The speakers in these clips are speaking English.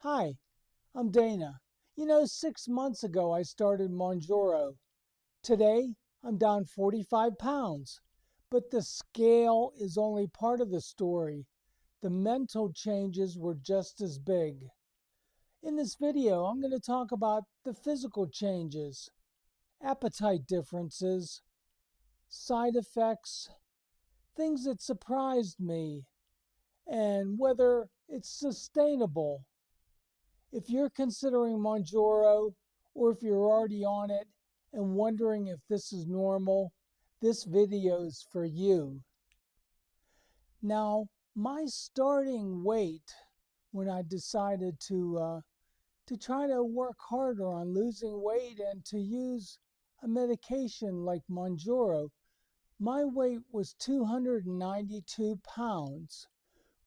Hi, I'm Dana. 6 months ago I started Mounjaro. Today, I'm down 45 pounds. But the scale is only part of the story. The mental changes were just as big. In this video, I'm going to talk about the physical changes, appetite differences, side effects, things that surprised me, and whether it's sustainable. If you're considering Mounjaro, or if you're already on it and wondering if this is normal, this video is for you. Now, my starting weight when I decided to try to work harder on losing weight and to use a medication like Mounjaro, my weight was 292 pounds,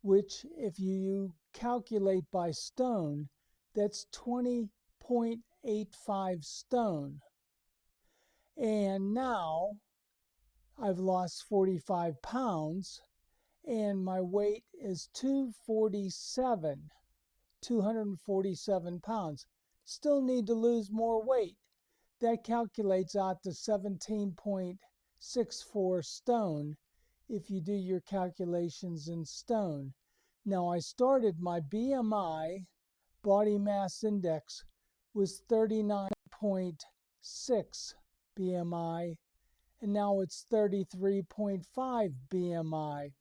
which if you calculate by stone, that's 20.85 stone. And now I've lost 45 pounds and my weight is 247 pounds. Still need to lose more weight. That calculates out to 17.64 stone if you do your calculations in stone. Now I started my BMI, body mass index, was 39.6 BMI, and now it's 33.5 BMI.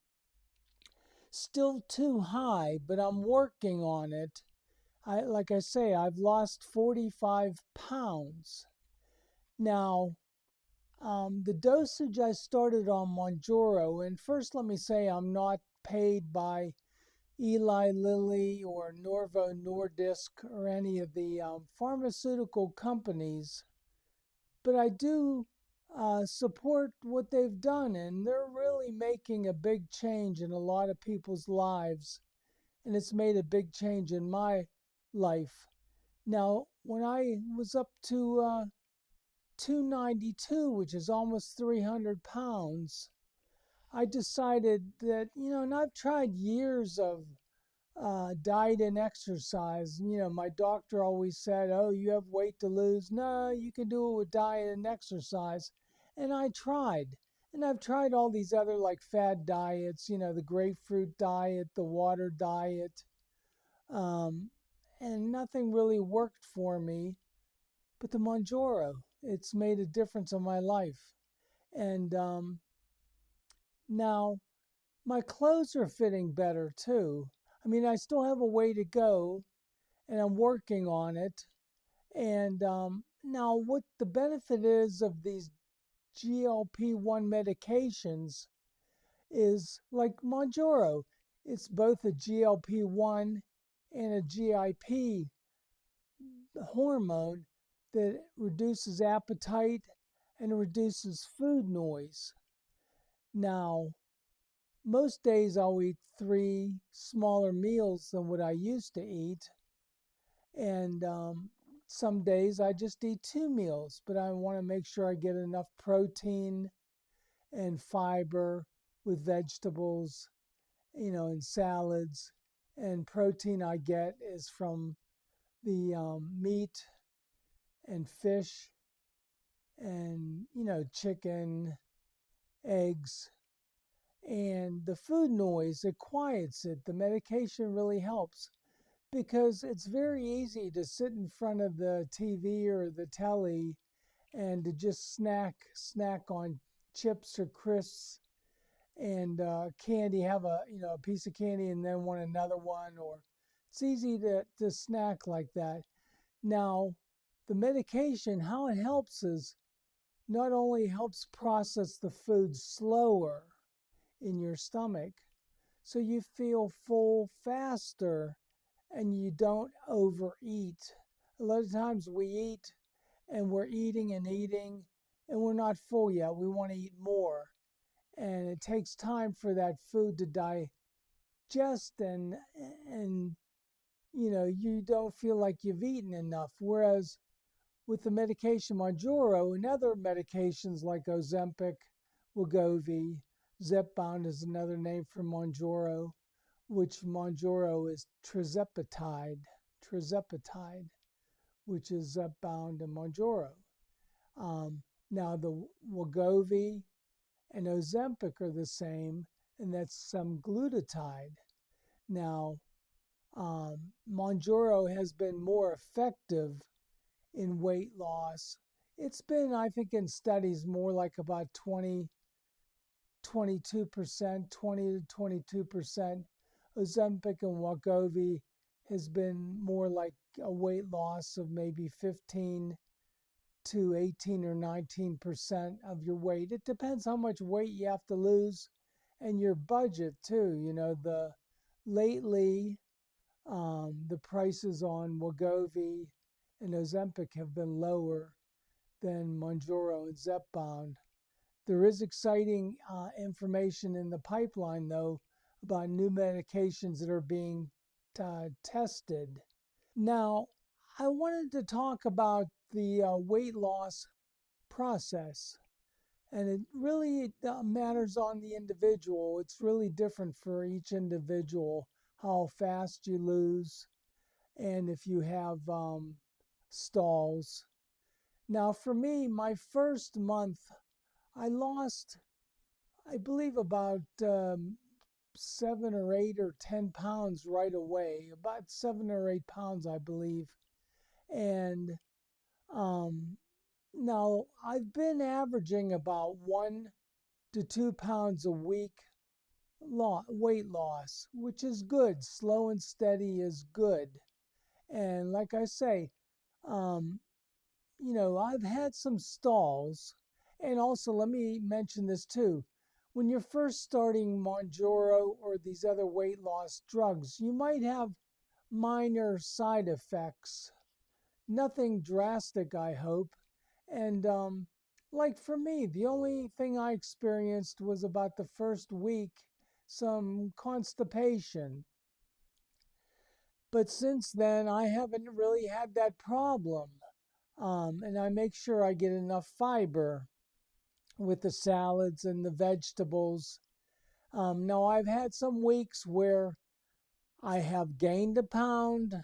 Still too high, but I'm working on it. Like I say, I've lost 45 pounds. Now, the dosage I started on Mounjaro, and first let me say I'm not paid by Eli Lilly or Novo Nordisk or any of the pharmaceutical companies, but I do support what they've done, and they're really making a big change in a lot of people's lives, and it's made a big change in my life. Now, when I was up to 292, which is almost 300 pounds, I decided that, and I've tried years of diet and exercise. My doctor always said, oh, you have weight to lose. No, you can do it with diet and exercise. And I tried. And I've tried all these other like fad diets, the grapefruit diet, the water diet. And nothing really worked for me. But the Mounjaro, it's made a difference in my life. And now my clothes are fitting better too. I mean, I still have a way to go, and I'm working on it. And now what the benefit is of these GLP-1 medications is like Mounjaro. It's both a GLP-1 and a GIP hormone that reduces appetite and reduces food noise. Now, most days I'll eat 3 smaller meals than what I used to eat. And some days I just eat 2 meals, but I want to make sure I get enough protein and fiber with vegetables, and salads. And protein I get is from the meat and fish and, chicken, eggs. And the food noise, it quiets it. The medication really helps because it's very easy to sit in front of the TV or the telly and to just snack on chips or crisps and candy, have a piece of candy and then want another one, or it's easy to snack like that. Now, the medication, how it helps is not only helps process the food slower in your stomach, so you feel full faster and you don't overeat. A lot of times we eat and we're eating and we're not full yet. We want to eat more. And it takes time for that food to digest and you don't feel like you've eaten enough. Whereas with the medication Mounjaro and other medications like Ozempic, Wegovy, Zepbound is another name for Mounjaro, which Mounjaro is Tirzepatide. Tirzepatide, which is Zepbound and Mounjaro. Now the Wegovy and Ozempic are the same, and that's some glutide. Now, Mounjaro has been more effective in weight loss. It's been, I think, in studies more like about 22%, 20 to 22%. Ozempic and Wegovy has been more like a weight loss of maybe 15 to 18 or 19% of your weight. It depends how much weight you have to lose and your budget too. Lately, the prices on Wegovy and Ozempic have been lower than Mounjaro and Zepbound. There is exciting information in the pipeline, though, about new medications that are being tested. Now, I wanted to talk about the weight loss process, and it really matters on the individual. It's really different for each individual, how fast you lose, and if you have stalls. Now, for me, my first month, I lost, I believe, about 7 or 8 or 10 pounds right away, about 7 or 8 pounds, I believe. And now I've been averaging about 1 to 2 pounds a week weight loss, which is good. Slow and steady is good. And like I say, I've had some stalls. And also, let me mention this too. When you're first starting Mounjaro or these other weight loss drugs, you might have minor side effects. Nothing drastic, I hope. And like for me, the only thing I experienced was about the first week, some constipation. But since then, I haven't really had that problem. And I make sure I get enough fiber with the salads and the vegetables. Now, I've had some weeks where I have gained a pound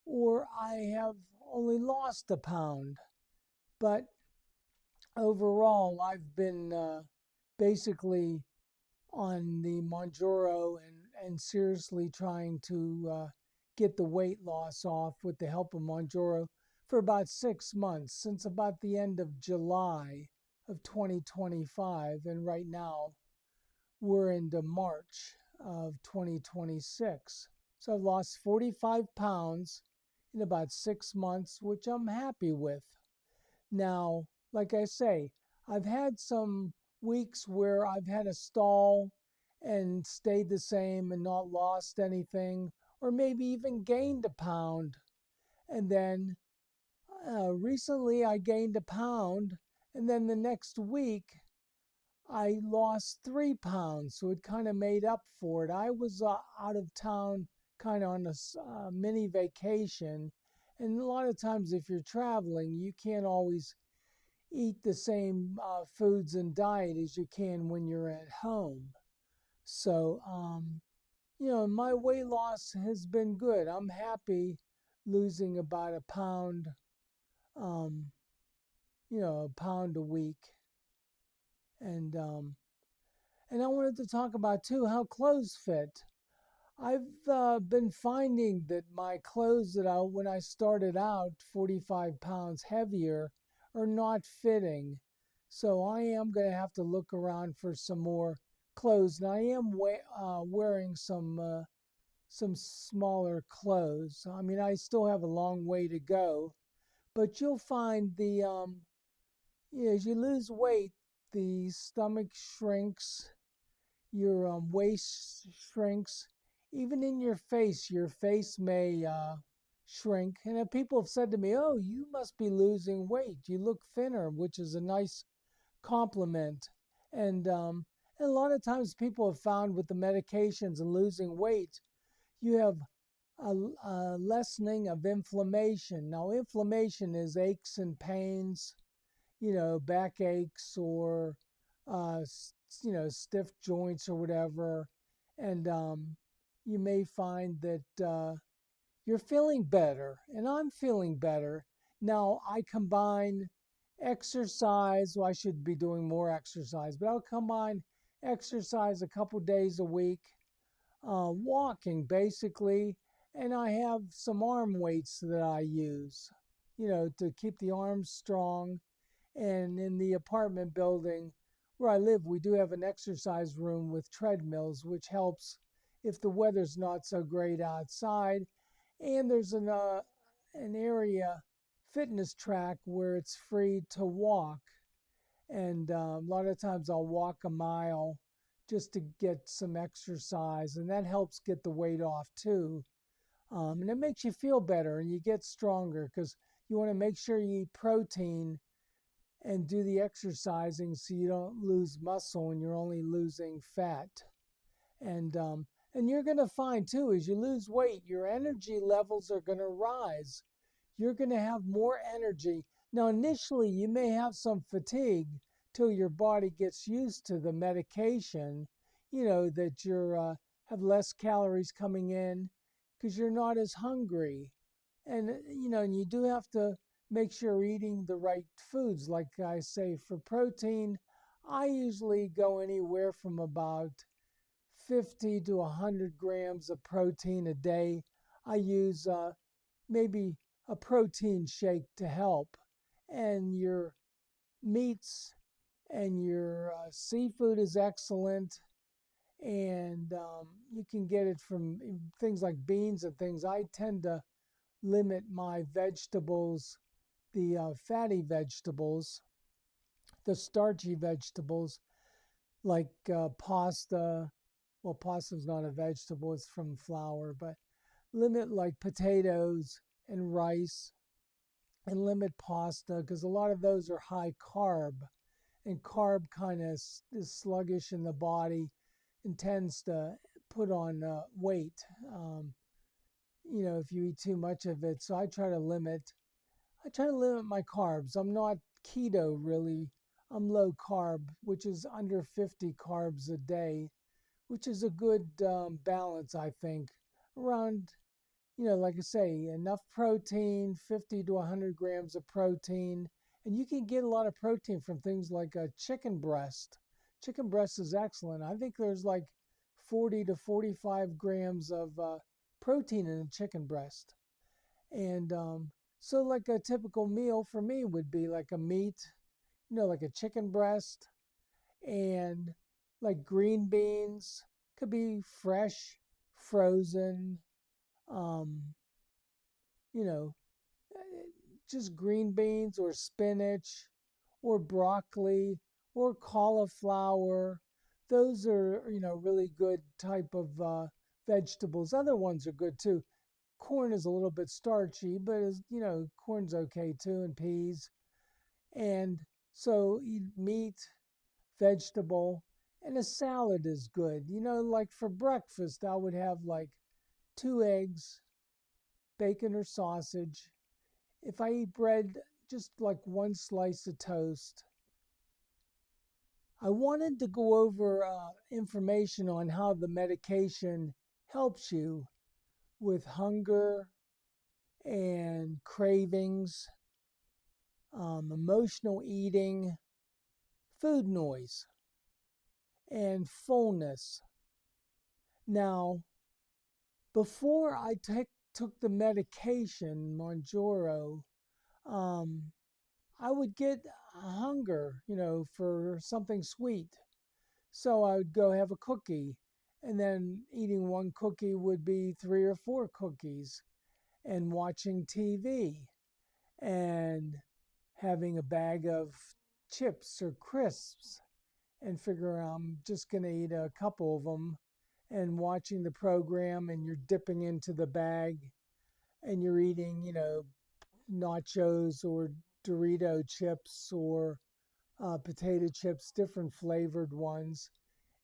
or I have only lost a pound. But overall, I've been basically on the Mounjaro and seriously trying to get the weight loss off with the help of Mounjaro for about 6 months, since about the end of July of 2025. And right now, we're into March of 2026. So I've lost 45 pounds in about 6 months, which I'm happy with. Now, like I say, I've had some weeks where I've had a stall and stayed the same and not lost anything, or maybe even gained a pound. And then recently I gained a pound, and then the next week I lost 3 pounds. So it kind of made up for it. I was out of town kind of on a mini vacation. And a lot of times if you're traveling, you can't always eat the same foods and diet as you can when you're at home. So, my weight loss has been good. I'm happy losing about a pound, a pound a week. And I wanted to talk about too how clothes fit. I've been finding that my clothes when I started out 45 pounds heavier are not fitting. So I am going to have to look around for some more clothes. And I am wearing some smaller clothes. I mean, I still have a long way to go, but you'll find as you lose weight, the stomach shrinks, your waist shrinks, even in your face may shrink. And people have said to me, "Oh, you must be losing weight. You look thinner," which is a nice compliment. And a lot of times people have found with the medications and losing weight, you have a lessening of inflammation. Now, inflammation is aches and pains, back aches or, stiff joints or whatever. And you may find that you're feeling better, and I'm feeling better. Now, I combine exercise. Well, I should be doing more exercise, but I'll combine exercise a couple days a week, walking basically, and I have some arm weights that I use, to keep the arms strong. And in the apartment building where I live, we do have an exercise room with treadmills, which helps if the weather's not so great outside. And there's an area fitness track where it's free to walk. And a lot of times I'll walk a mile just to get some exercise, and that helps get the weight off too. And it makes you feel better and you get stronger because you want to make sure you eat protein and do the exercising so you don't lose muscle and you're only losing fat. And and you're going to find too, as you lose weight, your energy levels are going to rise. You're going to have more energy. Now, initially, you may have some fatigue till your body gets used to the medication, that you're have less calories coming in because you're not as hungry. And you do have to make sure you're eating the right foods. Like I say, for protein, I usually go anywhere from about 50 to 100 grams of protein a day. I use maybe a protein shake to help. And your meats and your seafood is excellent. And you can get it from things like beans and things. I tend to limit my vegetables, the fatty vegetables, the starchy vegetables, like pasta. Well, pasta's not a vegetable, it's from flour, but limit like potatoes and rice, and limit pasta because a lot of those are high carb, and carb kind of is sluggish in the body and tends to put on weight, if you eat too much of it. So I try to limit my carbs. I'm not keto really. I'm low carb, which is under 50 carbs a day, which is a good balance, I think. Around, like I say, enough protein, 50 to 100 grams of protein. And you can get a lot of protein from things like a chicken breast. Chicken breast is excellent. I think there's like 40 to 45 grams of protein in a chicken breast. And so, like a typical meal for me would be like a meat, like a chicken breast, and like green beans, could be fresh, frozen, um, you know, just green beans or spinach or broccoli or cauliflower. Those are, really good type of vegetables. Other ones are good too. Corn is a little bit starchy, but corn's okay too, and peas. And so eat meat, vegetable, and a salad is good. Like for breakfast, I would have like 2 eggs, bacon or sausage. If I eat bread, just like one slice of toast. I wanted to go over information on how the medication helps you with hunger and cravings, emotional eating, food noise, and fullness. Now, before I took the medication, Mounjaro, I would get hunger, for something sweet. So I would go have a cookie, and then eating one cookie would be 3 or 4 cookies, and watching TV, and having a bag of chips or crisps, and figure I'm just going to eat a couple of them, and watching the program, and you're dipping into the bag, and you're eating, nachos or Dorito chips or potato chips, different flavored ones.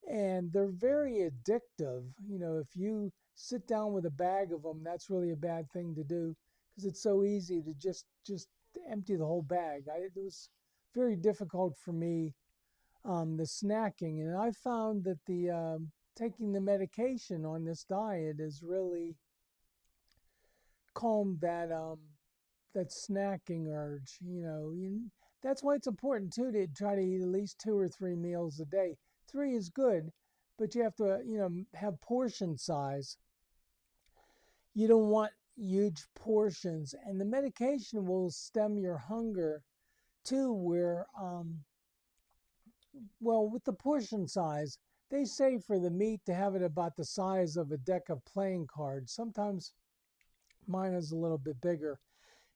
And they're very addictive. If you sit down with a bag of them, that's really a bad thing to do because it's so easy to just empty the whole bag. It was very difficult for me, the snacking. And I found that the, taking the medication on this diet is really calm that snacking urge. That's why it's important too to try to eat at least 2 or 3 meals a day. 3 is good, but you have to have portion size. You don't want huge portions, and the medication will stem your hunger too. Where well, with the portion size, they say for the meat to have it about the size of a deck of playing cards. Sometimes mine is a little bit bigger.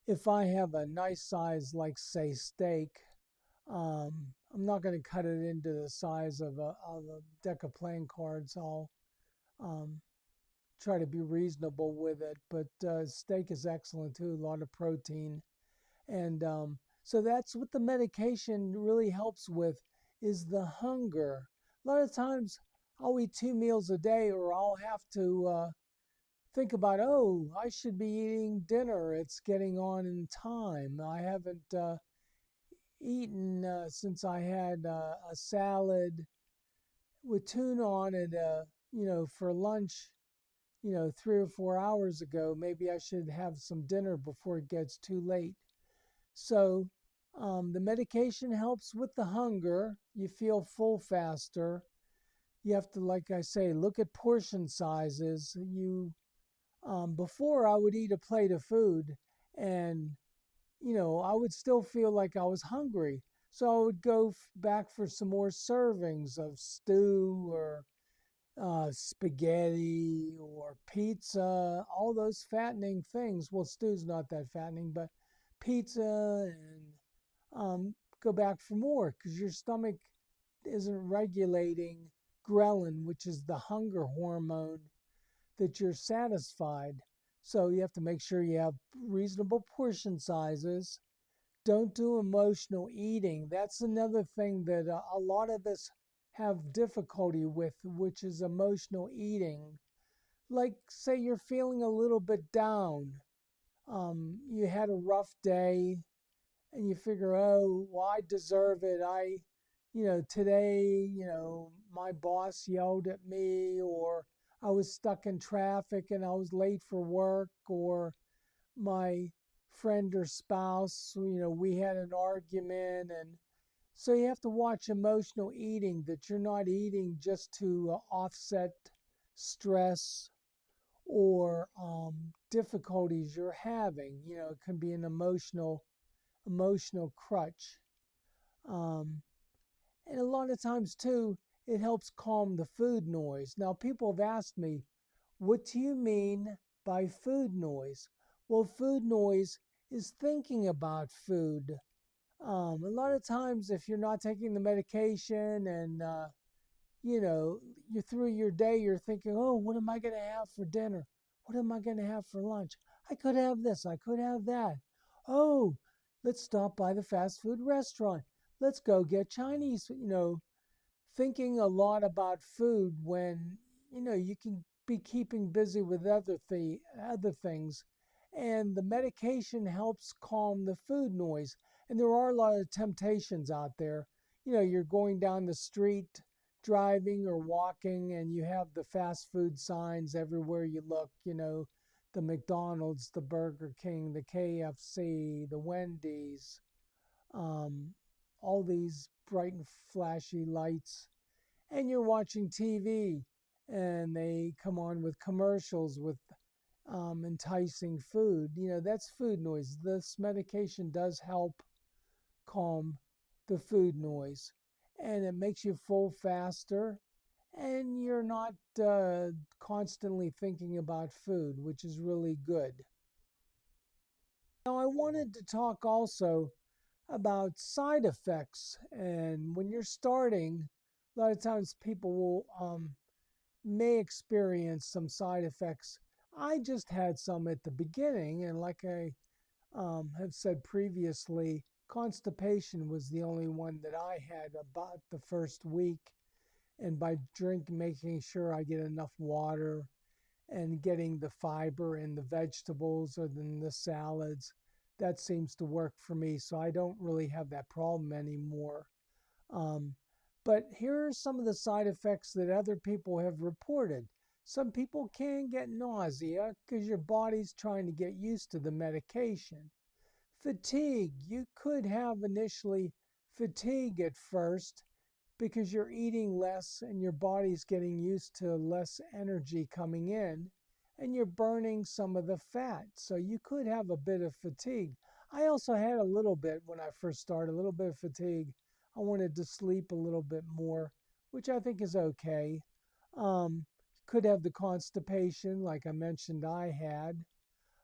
If I have a nice size, like say steak, I'm not going to cut it into the size of a deck of playing cards. I'll um, try to be reasonable with it. But steak is excellent too, a lot of protein. And so that's what the medication really helps with is the hunger. A lot of times I'll eat 2 meals a day, or I'll have to think about, oh, I should be eating dinner. It's getting on in time. I haven't eaten since I had a salad with tuna on it, for lunch, 3 or 4 hours ago. Maybe I should have some dinner before it gets too late. So the medication helps with the hunger. You feel full faster. You have to, like I say, look at portion sizes. Before I would eat a plate of food and, I would still feel like I was hungry. So I would go back for some more servings of stew or spaghetti or pizza, all those fattening things. Well, stew's not that fattening, but pizza, and go back for more because your stomach isn't regulating ghrelin, which is the hunger hormone that you're satisfied. So you have to make sure you have reasonable portion sizes. Don't do emotional eating. That's another thing that a lot of us have difficulty with, which is emotional eating. Like, say you're feeling a little bit down. You had a rough day, and you figure, oh, well, I deserve it. Today, my boss yelled at me, or I was stuck in traffic and I was late for work, or my friend or spouse, we had an argument. And so you have to watch emotional eating, that you're not eating just to offset stress or difficulties you're having. It can be an emotional crutch. Um, and a lot of times, too, it helps calm the food noise. Now, people have asked me, what do you mean by food noise? Well, food noise is thinking about food. A lot of times, if you're not taking the medication and, you're through your day, you're thinking, oh, what am I going to have for dinner? What am I going to have for lunch? I could have this. I could have that. Oh, let's stop by the fast food restaurant. Let's go get Chinese, thinking a lot about food when, you can be keeping busy with other things. And the medication helps calm the food noise. And there are a lot of temptations out there. You're going down the street, driving or walking, and you have the fast food signs everywhere you look, the McDonald's, the Burger King, the KFC, the Wendy's, um, all these bright and flashy lights. And you're watching TV, and they come on with commercials with enticing food. That's food noise. This medication does help calm the food noise, and it makes you full faster, and you're not constantly thinking about food, which is really good. Now, I wanted to talk also about side effects. And when you're starting, a lot of times people will may experience some side effects. I just had some at the beginning, and like I have said previously, constipation was the only one that I had about the first week. And by making sure I get enough water and getting the fiber in the vegetables or in the salads, that seems to work for me. So I don't really have that problem anymore. Um, but here are some of the side effects that other people have reported. Some people can get nausea because your body's trying to get used to the medication. Fatigue. You could have initially fatigue at first because you're eating less and your body's getting used to less energy coming in and you're burning some of the fat. So you could have a bit of fatigue. I also had a little bit when I first started, a little bit of fatigue. I wanted to sleep a little bit more, which I think is okay. Could have the constipation, like I mentioned I had.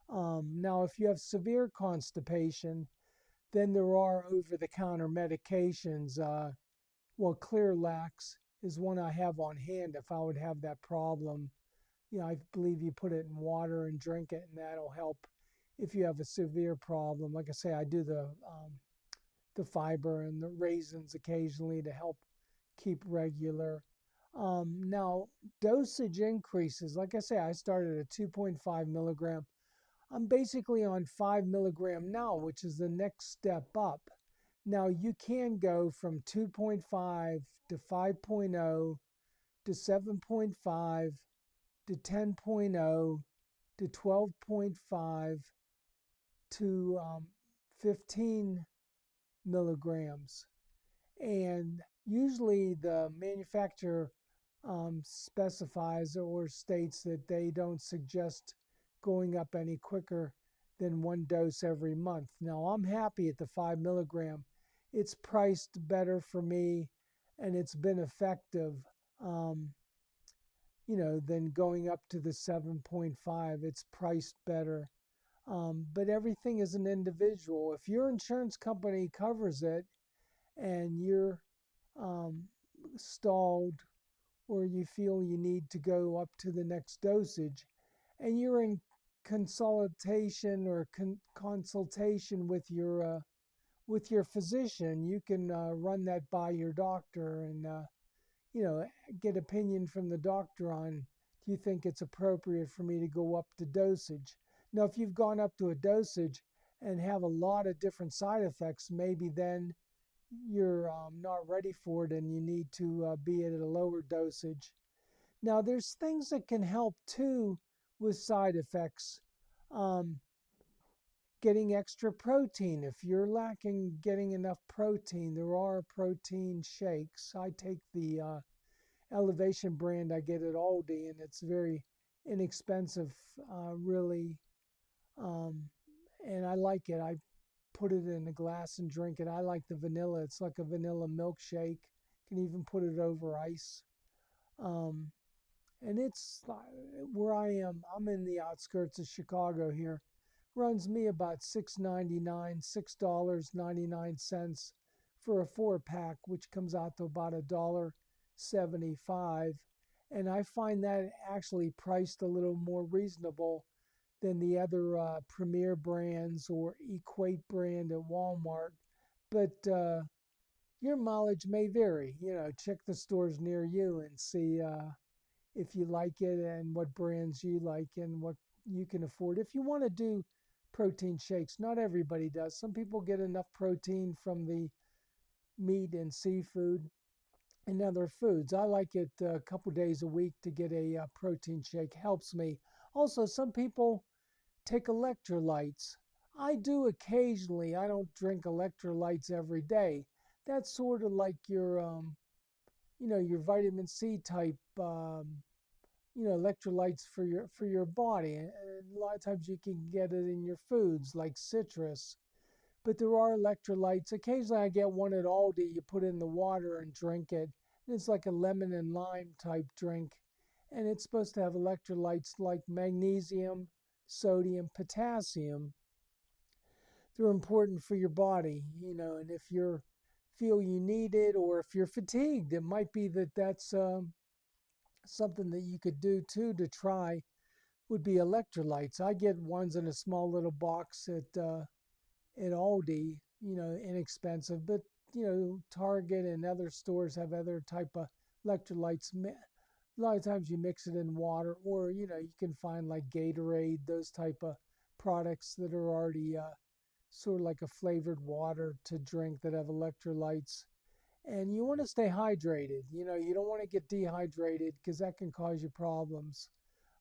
Now, if you have severe constipation, then there are over-the-counter medications. Well, Clearlax is one I have on hand if I would have that problem. I believe you put it in water and drink it, and that'll help if you have a severe problem. Like I say, I do the fiber and the raisins occasionally to help keep regular. Now, dosage increases. Like I say, I started at 2.5 milligram. I'm basically on 5 milligram now, which is the next step up. Now, you can go from 2.5 to 5.0 to 7.5 to 10.0 to 12.5 to 15 milligrams. And usually the manufacturer specifies or states that they don't suggest going up any quicker than one dose every month. Now, I'm happy at the 5 milligram. It's priced better for me and it's been effective, than going up to the 7.5. It's priced better. But everything is an individual. If your insurance company covers it and you're stalled or you feel you need to go up to the next dosage and you're in consultation or consultation with your physician, you can run that by your doctor and get opinion from the doctor on, do you think it's appropriate for me to go up to dosage? Now, if you've gone up to a dosage and have a lot of different side effects, maybe then you're not ready for it and you need to be at a lower dosage. Now, there's things that can help too with side effects. Getting extra protein. If you're lacking getting enough protein, there are protein shakes. I take the Elevation brand I get at Aldi, and it's very inexpensive, really. Um, and I like it. I put it in a glass and drink it. I like the vanilla. It's like a vanilla milkshake. Can even put it over ice. Um, and it's where I am. I'm in the outskirts of Chicago here. Runs me about $6.99, $6.99 for a 4-pack, which comes out to about $1.75. And I find that actually priced a little more reasonable than the other Premier brands or Equate brand at Walmart. But your mileage may vary. Check the stores near you and see if you like it and what brands you like and what you can afford. If you want to do protein shakes, not everybody does. Some people get enough protein from the meat and seafood and other foods. I like it a couple days a week to get a protein shake. Helps me. Also, some people take electrolytes. I do occasionally. I don't drink electrolytes every day. That's sort of like your vitamin C type, electrolytes for your body. And a lot of times you can get it in your foods like citrus. But there are electrolytes. Occasionally I get one at Aldi. You put in the water and drink it. And it's like a lemon and lime type drink. And it's supposed to have electrolytes like magnesium, sodium, potassium. They're important for your body, and if you feel you need it or if you're fatigued, it might be that's something that you could do too to try would be electrolytes. I get ones in a small little box at Aldi, inexpensive, but Target and other stores have other type of electrolytes. A lot of times you mix it in water, or you can find like Gatorade, those type of products that are already sort of like a flavored water to drink that have electrolytes. And you want to stay hydrated. You know, you don't want to get dehydrated because that can cause you problems.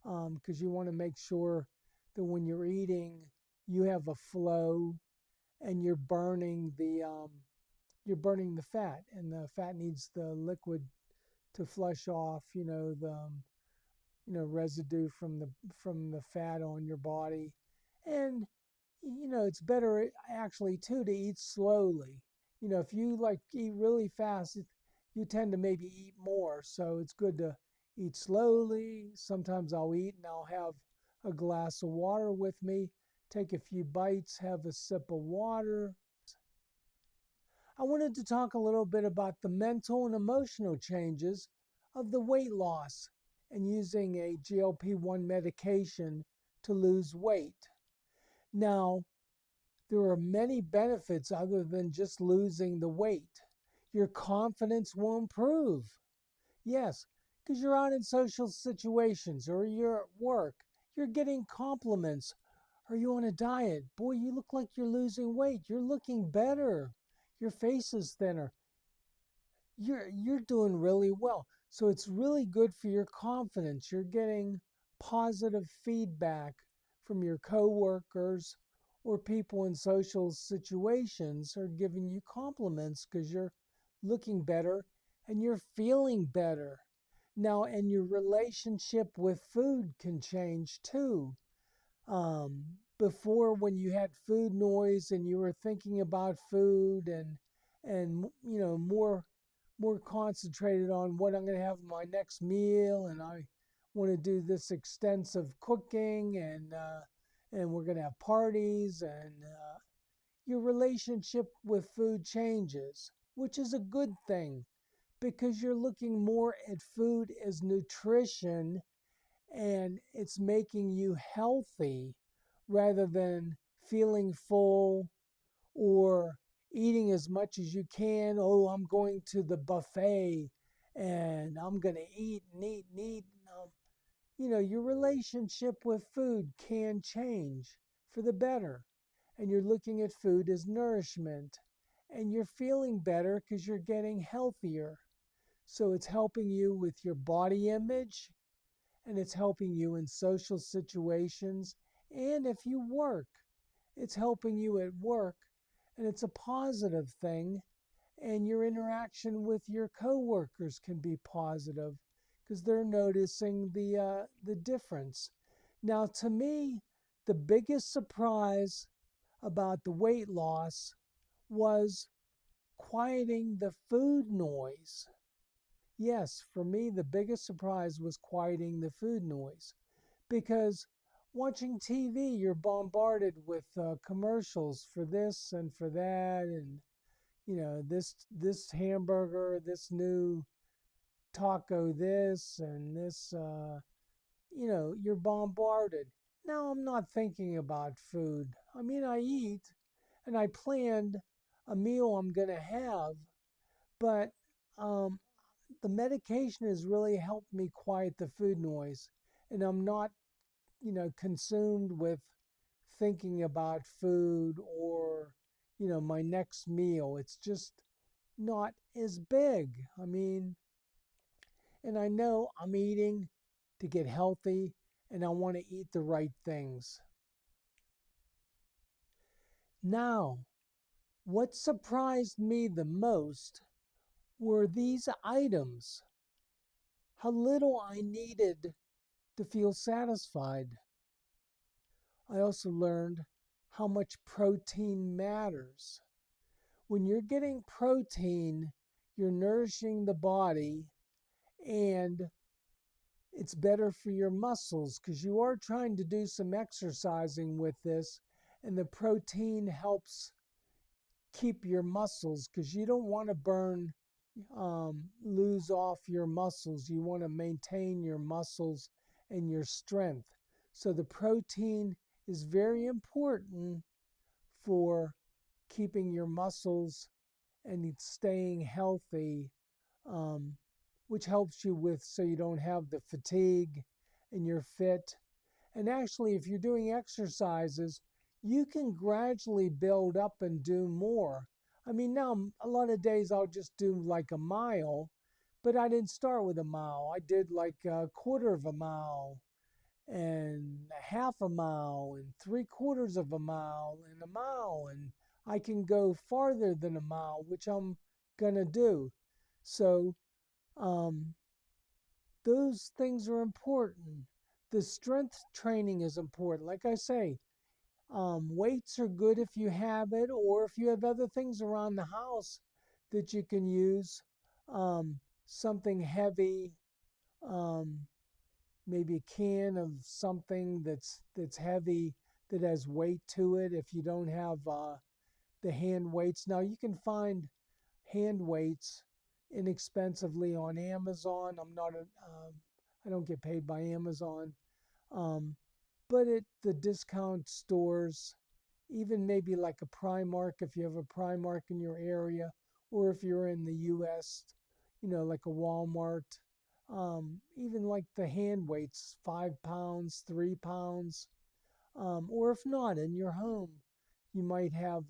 Because you want to make sure that when you're eating, you have a flow and you're burning the fat, and the fat needs the liquid to flush off, residue from the fat on your body. And it's better actually too to eat slowly. If you like eat really fast, you tend to maybe eat more. So it's good to eat slowly. Sometimes I'll eat and I'll have a glass of water with me, take a few bites, have a sip of water. I wanted to talk a little bit about the mental and emotional changes of the weight loss and using a GLP-1 medication to lose weight. Now, there are many benefits other than just losing the weight. Your confidence will improve. Yes, because you're out in social situations or you're at work. You're getting compliments. Are you on a diet? Boy, you look like you're losing weight. You're looking better. Your face is thinner. You're doing really well. So it's really good for your confidence. You're getting positive feedback from your coworkers or people in social situations are giving you compliments because you're looking better and you're feeling better. Now, and your relationship with food can change too. Before, when you had food noise and you were thinking about food and more concentrated on what I'm going to have my next meal, and I want to do this extensive cooking, and we're going to have parties, and your relationship with food changes, which is a good thing because you're looking more at food as nutrition and it's making you healthy rather than feeling full or eating as much as you can. Oh, I'm going to the buffet and I'm going to eat and eat and eat. Your relationship with food can change for the better. And you're looking at food as nourishment. And you're feeling better because you're getting healthier. So it's helping you with your body image, and it's helping you in social situations. And if you work, it's helping you at work, and it's a positive thing. And your interaction with your coworkers can be positive because they're noticing the difference. Now, to me, the biggest surprise about the weight loss was quieting the food noise. Yes, for me, the biggest surprise was quieting the food noise because watching TV, you're bombarded with commercials for this and for that, and this hamburger, this new taco, this and this. You're bombarded. Now I'm not thinking about food. I mean, I eat, and I planned a meal I'm gonna have, but um, the medication has really helped me quiet the food noise, and I'm not, consumed with thinking about food or, my next meal. It's just not as big. I mean, and I know I'm eating to get healthy and I want to eat the right things. Now, what surprised me the most were these items. How little I needed to feel satisfied. I also learned how much protein matters. When you're getting protein, you're nourishing the body, and it's better for your muscles because you are trying to do some exercising with this, and the protein helps keep your muscles because you don't want to lose off your muscles. You want to maintain your muscles and your strength. So the protein is very important for keeping your muscles and staying healthy, which helps you with so you don't have the fatigue and you're fit. And actually, if you're doing exercises, you can gradually build up and do more. I mean, now a lot of days I'll just do like a mile, but I didn't start with a mile. I did like a quarter of a mile and a half a mile and three-quarters of a mile and a mile. And I can go farther than a mile, which I'm going to do. So, um, those things are important. The strength training is important. Like I say, weights are good if you have it, or if you have other things around the house that you can use. Something heavy, um, maybe a can of something that's heavy that has weight to it. If you don't have the hand weights, now you can find hand weights inexpensively on Amazon. I don't get paid by Amazon, um, but at the discount stores, even maybe like a Primark, if you have a Primark in your area, or if you're in the U.S., like a Walmart, even like the hand weights, 5 pounds, 3 pounds, or if not in your home, you might have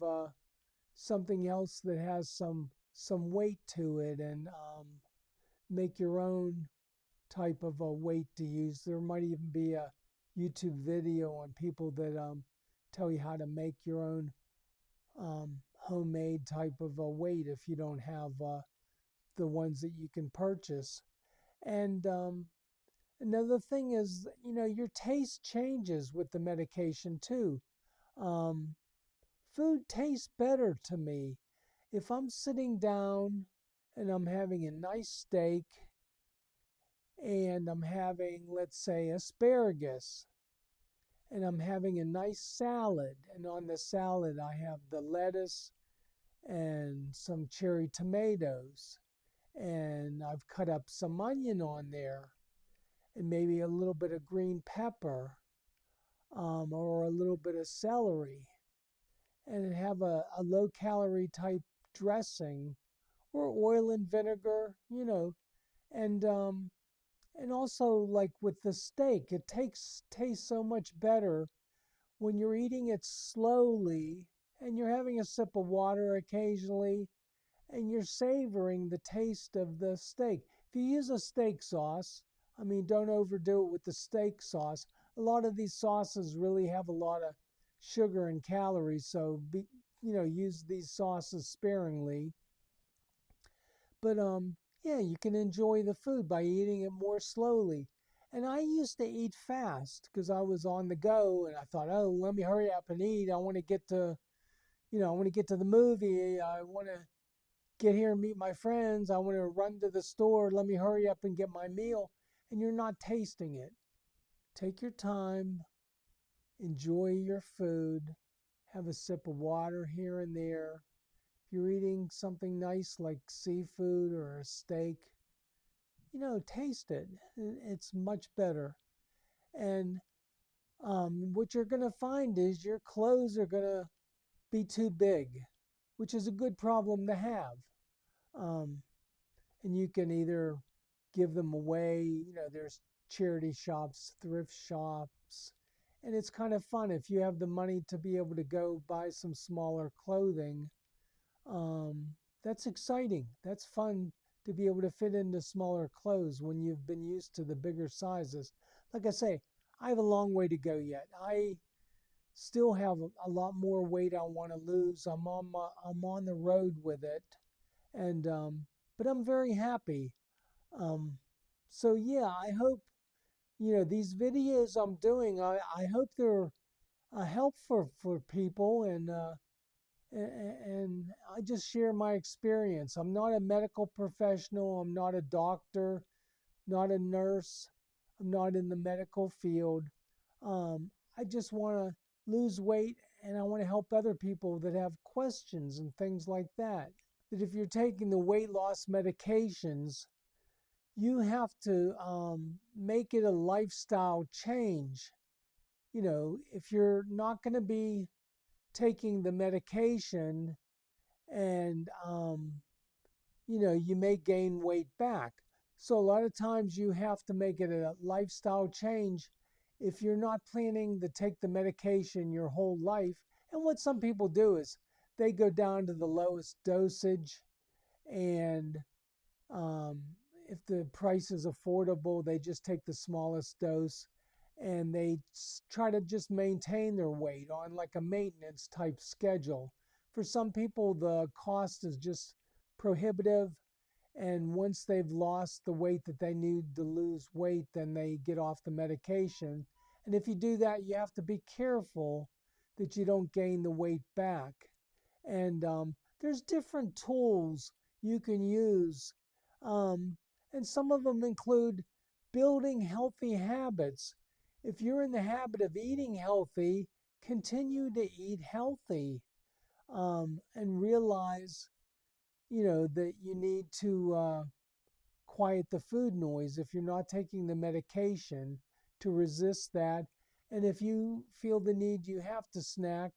something else that has some weight to it, and make your own type of a weight to use. There might even be a YouTube video on people that tell you how to make your own homemade type of a weight if you don't have the ones that you can purchase. And another thing is, your taste changes with the medication too. Um, Food tastes better to me if I'm sitting down and I'm having a nice steak and I'm having, let's say, asparagus, and I'm having a nice salad, and on the salad I have the lettuce and some cherry tomatoes, and I've cut up some onion on there, and maybe a little bit of green pepper, or a little bit of celery, and have a low calorie type dressing, or oil and vinegar, and also like with the steak, it tastes so much better when you're eating it slowly and you're having a sip of water occasionally and you're savoring the taste of the steak. If you use a steak sauce, I mean, don't overdo it with the steak sauce. A lot of these sauces really have a lot of sugar and calories, so use these sauces sparingly. But yeah, you can enjoy the food by eating it more slowly. And I used to eat fast because I was on the go, and I thought, oh, let me hurry up and eat. I want to get to, I want to get to the movie. I want to get here and meet my friends. I want to run to the store. Let me hurry up and get my meal. And you're not tasting it. Take your time, enjoy your food, have a sip of water here and there. If you're eating something nice like seafood or a steak, taste it. It's much better. And what you're going to find is your clothes are going to be too big, which is a good problem to have. Um, and you can either give them away, there's charity shops, thrift shops, and it's kind of fun if you have the money to be able to go buy some smaller clothing. That's exciting. That's fun to be able to fit into smaller clothes when you've been used to the bigger sizes. Like I say, I have a long way to go yet. I still have a lot more weight I want to lose. I'm on the road with it, and but I'm very happy. Um, so yeah, I hope these videos I'm doing. I hope they're a help for people, and I just share my experience. I'm not a medical professional. I'm not a doctor, not a nurse. I'm not in the medical field. I just want to lose weight, and I want to help other people that have questions and things like that. That if you're taking the weight loss medications, you have to make it a lifestyle change. If you're not going to be taking the medication, and you may gain weight back. So a lot of times you have to make it a lifestyle change if you're not planning to take the medication your whole life. And what some people do is they go down to the lowest dosage, and um, if the price is affordable, they just take the smallest dose, and they try to just maintain their weight on like a maintenance type schedule. For some people, the cost is just prohibitive, and once they've lost the weight that they need to lose weight, then they get off the medication. And if you do that, you have to be careful that you don't gain the weight back. And there's different tools you can use. Um, and some of them include building healthy habits. If you're in the habit of eating healthy, continue to eat healthy, and realize, that you need to quiet the food noise if you're not taking the medication to resist that. And if you feel the need, you have to snack,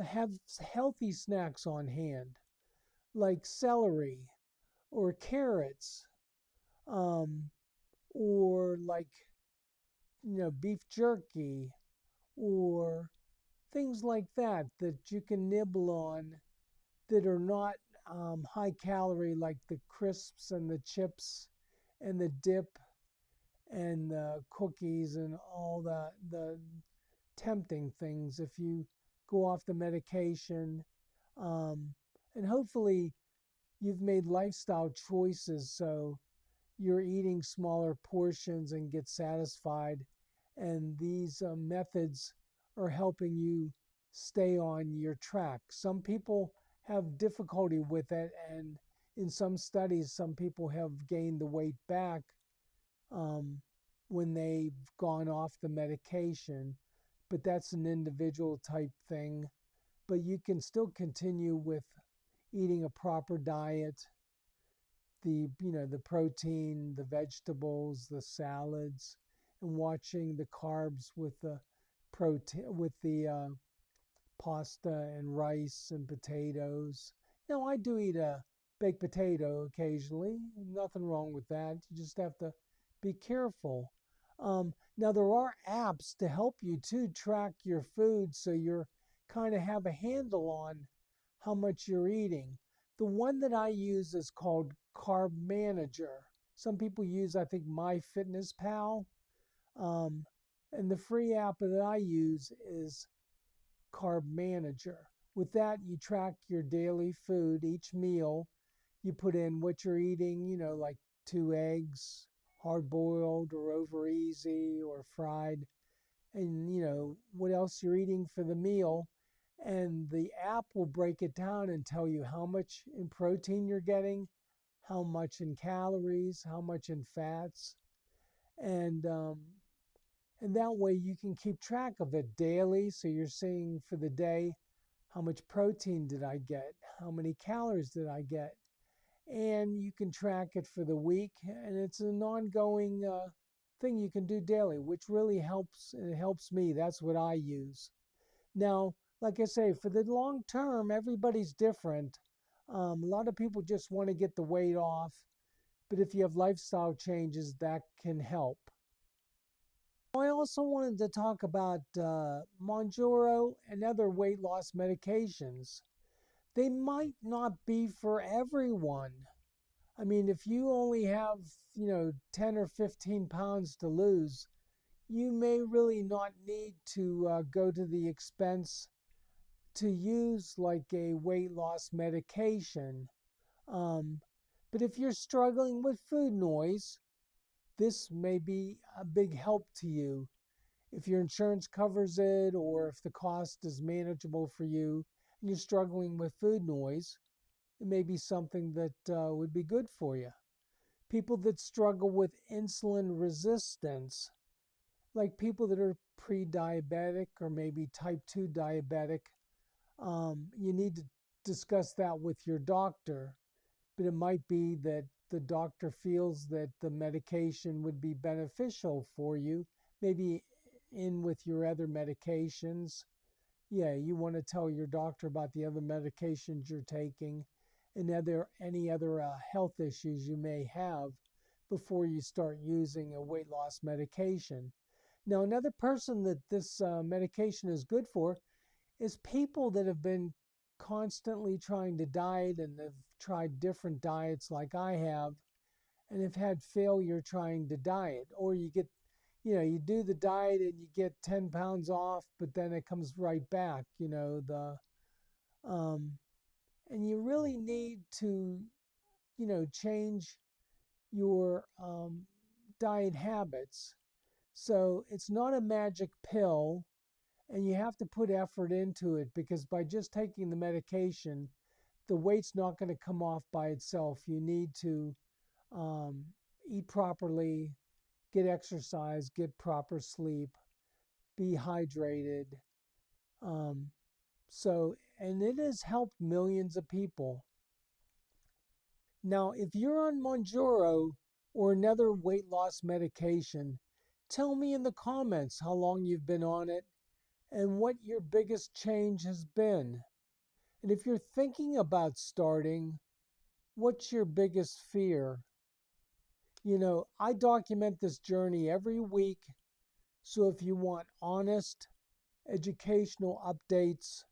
have healthy snacks on hand, like celery or carrots, um, or like, beef jerky, or things like that that you can nibble on that are not high calorie, like the crisps and the chips and the dip and the cookies and all the tempting things if you go off the medication. Um, and hopefully you've made lifestyle choices so you're eating smaller portions and get satisfied. And these methods are helping you stay on your track. Some people have difficulty with it, and in some studies, some people have gained the weight back um, when they've gone off the medication. But that's an individual type thing. But you can still continue with eating a proper diet, the protein, the vegetables, the salads, and watching the carbs with the protein, with the pasta and rice and potatoes. Now, I do eat a baked potato occasionally. Nothing wrong with that. You just have to be careful. Now, there are apps to help you to track your food so you're kind of have a handle on how much you're eating. The one that I use is called Carb Manager. Some people use, I think, MyFitnessPal. Um, and the free app that I use is Carb Manager. With that, you track your daily food, each meal. You put in what you're eating, like 2 eggs, hard boiled or over easy or fried, and what else you're eating for the meal. And the app will break it down and tell you how much in protein you're getting, how much in calories, how much in fats, and that way you can keep track of it daily. So you're seeing for the day, how much protein did I get? How many calories did I get? And you can track it for the week. And it's an ongoing thing you can do daily, which really helps. And it helps me. That's what I use. Now, like I say, for the long term, everybody's different. A lot of people just want to get the weight off. But if you have lifestyle changes, that can help. I also wanted to talk about Mounjaro and other weight loss medications. They might not be for everyone. I mean, if you only have, 10 or 15 pounds to lose, you may really not need to go to the expense to use like a weight loss medication. Um, but if you're struggling with food noise, this may be a big help to you. If your insurance covers it, or if the cost is manageable for you and you're struggling with food noise, it may be something that would be good for you. People that struggle with insulin resistance, like people that are pre-diabetic or maybe type 2 diabetic, you need to discuss that with your doctor. But it might be that the doctor feels that the medication would be beneficial for you, maybe in with your other medications. Yeah, you want to tell your doctor about the other medications you're taking and any other health issues you may have before you start using a weight loss medication. Now, another person that this medication is good for is people that have been constantly trying to diet and have tried different diets like I have and have had failure trying to diet. Or you get, you do the diet and you get 10 pounds off, but then it comes right back, um, and you really need to, change your diet habits. So it's not a magic pill, and you have to put effort into it because by just taking the medication, the weight's not going to come off by itself. You need to um, eat properly, get exercise, get proper sleep, be hydrated. Um, and it has helped millions of people. Now, if you're on Mounjaro or another weight loss medication, tell me in the comments how long you've been on it and what your biggest change has been. And if you're thinking about starting, what's your biggest fear? I document this journey every week, so if you want honest, educational updates,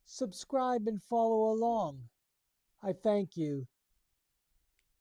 subscribe and follow along. I thank you.